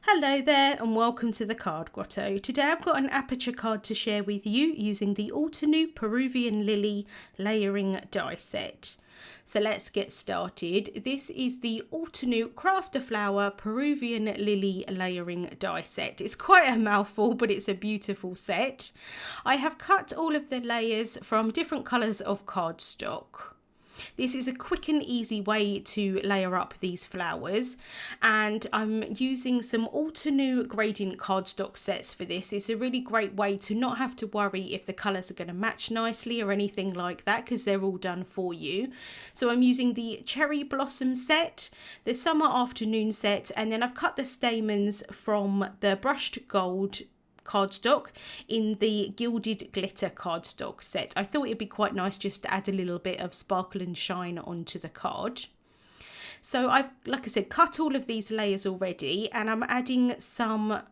Hello there and welcome to the Card Grotto. Today I've got an Aperture card to share with you using the Altenew Peruvian Lily layering die set. So let's get started. This is the Altenew Craft a Flower Peruvian Lily layering die set. It's quite a mouthful, but it's a beautiful set. I have cut all of the layers from different colours of cardstock. This is a quick and easy way to layer up these flowers, and I'm using some Altenew gradient cardstock sets for this. It's a really great way to not have to worry if the colours are going to match nicely or anything like that, because they're all done for you. So I'm using the Cherry Blossom set, the Summer Afternoon set, and then I've cut the stamens from the Brushed Gold cardstock in the Gilded glitter cardstock set. I thought it'd be quite nice just to add a little bit of sparkle and shine onto the card. So I've, like I said, cut all of these layers already, and I'm adding some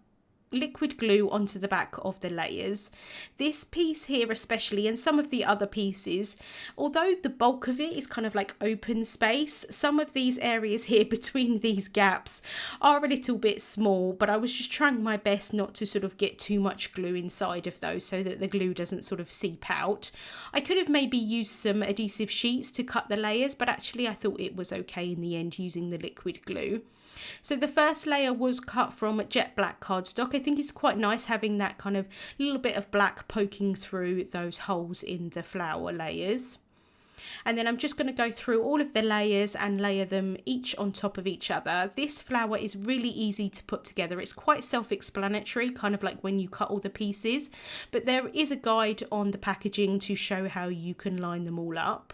liquid glue onto the back of the layers. This piece here especially, and some of the other pieces, although the bulk of it is kind of like open space, some of these areas here between these gaps are a little bit small, but I was just trying my best not to sort of get too much glue inside of those so that the glue doesn't sort of seep out. I could have maybe used some adhesive sheets to cut the layers, but actually I thought it was okay in the end using the liquid glue. So the first layer was cut from jet black cardstock. I think it's quite nice having that kind of little bit of black poking through those holes in the flower layers. And then I'm just going to go through all of the layers and layer them each on top of each other. This flower is really easy to put together. It's quite self-explanatory, kind of like when you cut all the pieces, but there is a guide on the packaging to show how you can line them all up.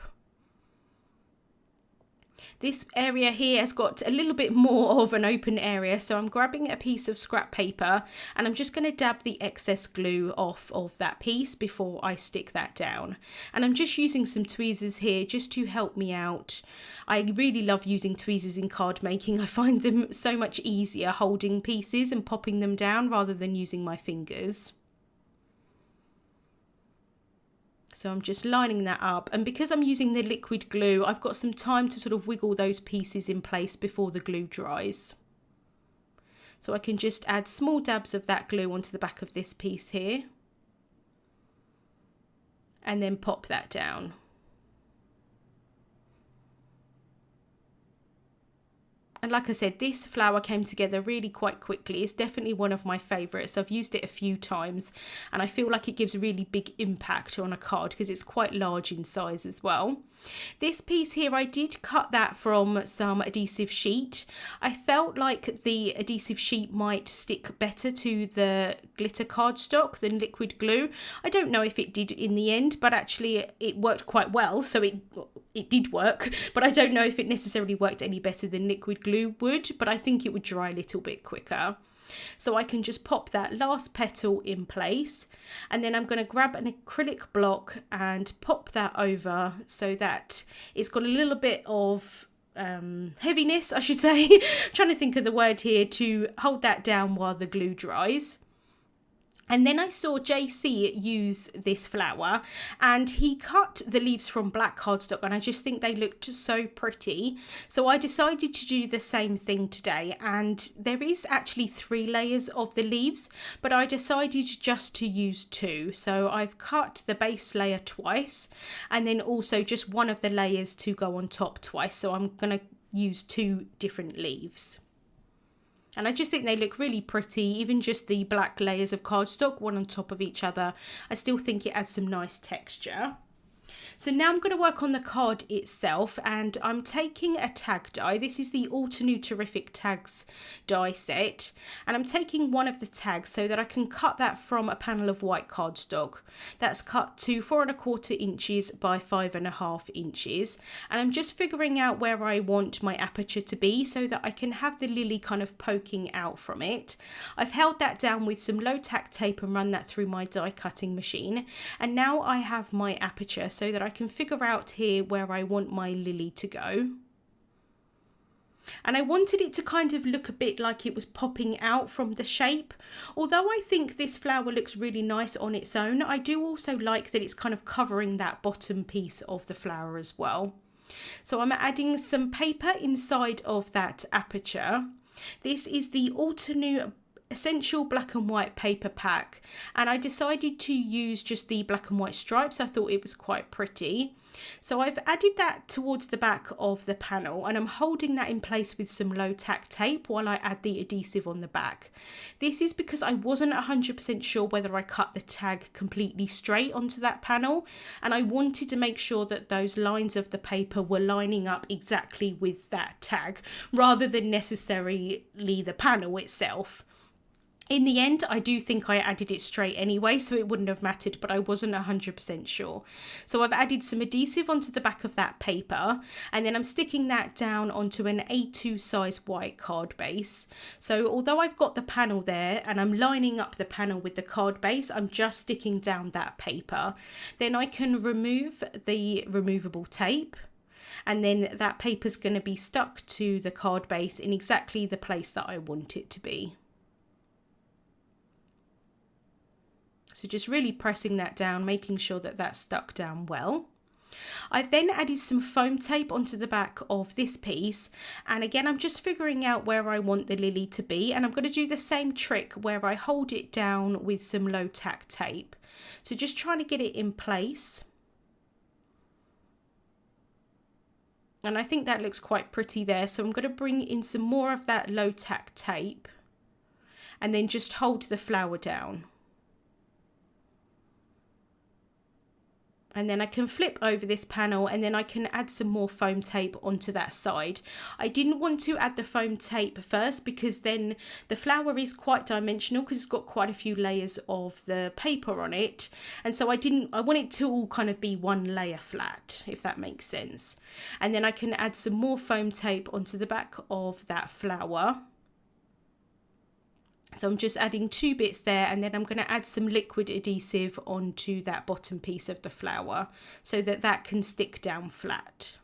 This area here has got a little bit more of an open area, so I'm grabbing a piece of scrap paper and I'm just going to dab the excess glue off of that piece before I stick that down. And I'm just using some tweezers here just to help me out. I really love using tweezers in card making. I find them so much easier holding pieces and popping them down rather than using my fingers. So I'm just lining that up, and because I'm using the liquid glue, I've got some time to sort of wiggle those pieces in place before the glue dries. So I can just add small dabs of that glue onto the back of this piece here and then pop that down. And like I said, this flower came together really quite quickly. It's definitely one of my favourites. I've used it a few times and I feel like it gives a really big impact on a card because it's quite large in size as well. This piece here, I did cut that from some adhesive sheet. I felt like the adhesive sheet might stick better to the glitter cardstock than liquid glue. I don't know if it did in the end, but actually it worked quite well. So it did work, but I don't know if it necessarily worked any better than liquid glue would, but I think it would dry a little bit quicker. So I can just pop that last petal in place, and then I'm going to grab an acrylic block and pop that over so that it's got a little bit of heaviness, I should say. I'm trying to think of the word here, to hold that down while the glue dries. And then I saw JC use this flower and he cut the leaves from black cardstock, and I just think they looked so pretty. So I decided to do the same thing today, and there is actually 3 layers of the leaves, but I decided just to use 2. So I've cut the base layer twice and then also just one of the layers to go on top twice. So I'm going to use 2 different leaves. And I just think they look really pretty, even just the black layers of cardstock, one on top of each other. I still think it adds some nice texture. So now I'm going to work on the card itself, and I'm taking a tag die. This is the Altenew Terrific Tags die set, and I'm taking one of the tags so that I can cut that from a panel of white cardstock. That's cut to 4 1/4 inches by 5 1/2 inches, and I'm just figuring out where I want my aperture to be so that I can have the lily kind of poking out from it. I've held that down with some low tack tape and run that through my die cutting machine, and now I have my aperture so that I can figure out here where I want my lily to go. And I wanted it to kind of look a bit like it was popping out from the shape. Although I think this flower looks really nice on its own, I do also like that it's kind of covering that bottom piece of the flower as well. So I'm adding some paper inside of that aperture, This is the Altenew Essential Black and White paper pack, and I decided to use just the black and white stripes. I thought it was quite pretty. So I've added that towards the back of the panel, and I'm holding that in place with some low tack tape while I add the adhesive on the back. This is because I wasn't 100% sure whether I cut the tag completely straight onto that panel, and I wanted to make sure that those lines of the paper were lining up exactly with that tag rather than necessarily the panel itself. In the end, I do think I added it straight anyway, so it wouldn't have mattered, but I wasn't 100% sure. So I've added some adhesive onto the back of that paper, and then I'm sticking that down onto an A2 size white card base. So although I've got the panel there and I'm lining up the panel with the card base, I'm just sticking down that paper. Then I can remove the removable tape, and then that paper's going to be stuck to the card base in exactly the place that I want it to be. So just really pressing that down, making sure that that's stuck down well. I've then added some foam tape onto the back of this piece, and again I'm just figuring out where I want the lily to be, and I'm going to do the same trick where I hold it down with some low tack tape. So just trying to get it in place. And I think that looks quite pretty there, so I'm going to bring in some more of that low tack tape and then just hold the flower down. And then I can flip over this panel, and then I can add some more foam tape onto that side. I didn't want to add the foam tape first because then the flower is quite dimensional because it's got quite a few layers of the paper on it. And so I want it to all kind of be one layer flat, if that makes sense. And then I can add some more foam tape onto the back of that flower. So I'm just adding 2 bits there, and then I'm going to add some liquid adhesive onto that bottom piece of the flower so that that can stick down flat.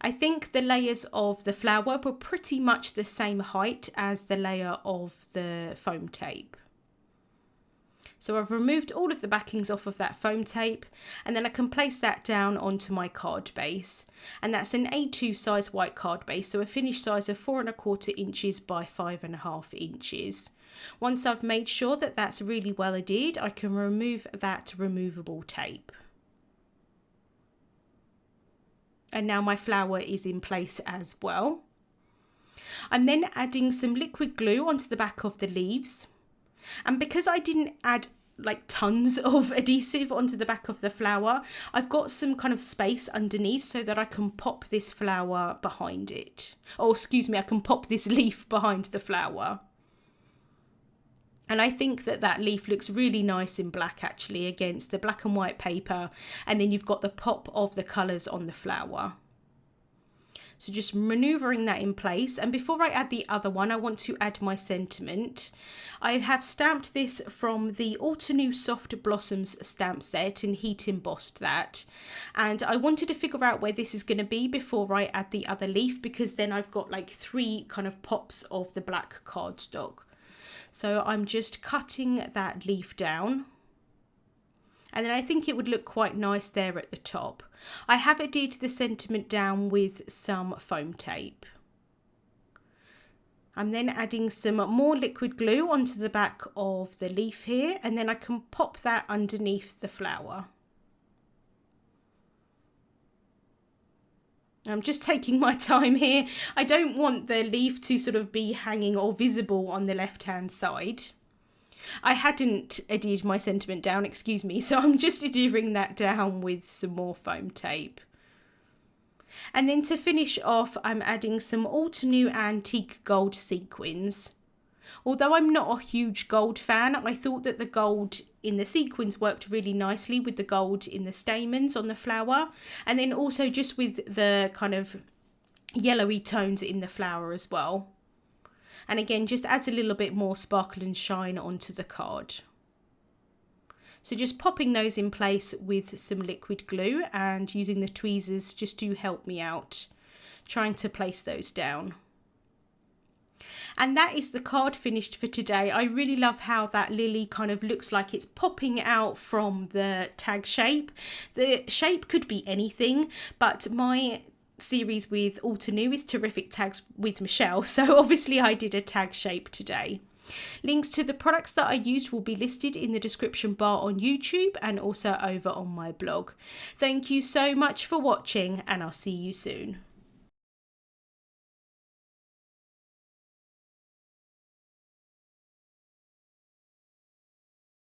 I think the layers of the flower were pretty much the same height as the layer of the foam tape. So I've removed all of the backings off of that foam tape, and then I can place that down onto my card base. And that's an A2 size white card base, so a finished size of 4¼ inches by 5½ inches. Once I've made sure that that's really well adhered, I can remove that removable tape. And now my flower is in place as well. I'm then adding some liquid glue onto the back of the leaves. And because I didn't add like tons of adhesive onto the back of the flower, I've got some kind of space underneath so that I can pop this flower behind it. Oh, excuse me, I can pop this leaf behind the flower. And I think that that leaf looks really nice in black actually against the black and white paper. And then you've got the pop of the colours on the flower. So just manoeuvring that in place, and before I add the other one I want to add my sentiment. I have stamped this from the Altenew Soft Blossoms stamp set and heat embossed that, and I wanted to figure out where this is going to be before I add the other leaf, because then I've got like 3 kind of pops of the black cardstock. So I'm just cutting that leaf down. And then I think it would look quite nice there at the top. I have adhered the sentiment down with some foam tape. I'm then adding some more liquid glue onto the back of the leaf here, and then I can pop that underneath the flower. I'm just taking my time here. I don't want the leaf to sort of be hanging or visible on the left-hand side. I hadn't adhered my sentiment down, excuse me, so I'm just adhering that down with some more foam tape. And then to finish off, I'm adding some Altenew Antique Gold Sequins. Although I'm not a huge gold fan, I thought that the gold in the sequins worked really nicely with the gold in the stamens on the flower, and then also just with the kind of yellowy tones in the flower as well. And again, just adds a little bit more sparkle and shine onto the card. So just popping those in place with some liquid glue and using the tweezers just to help me out, trying to place those down. And that is the card finished for today. I really love how that lily kind of looks like it's popping out from the tag shape. The shape could be anything, but my series with Altenew is Terrific Tags with Michelle, so obviously I did a tag shape today. Links to the products that I used will be listed in the description bar on YouTube and also over on my blog. Thank you so much for watching, and I'll see you soon.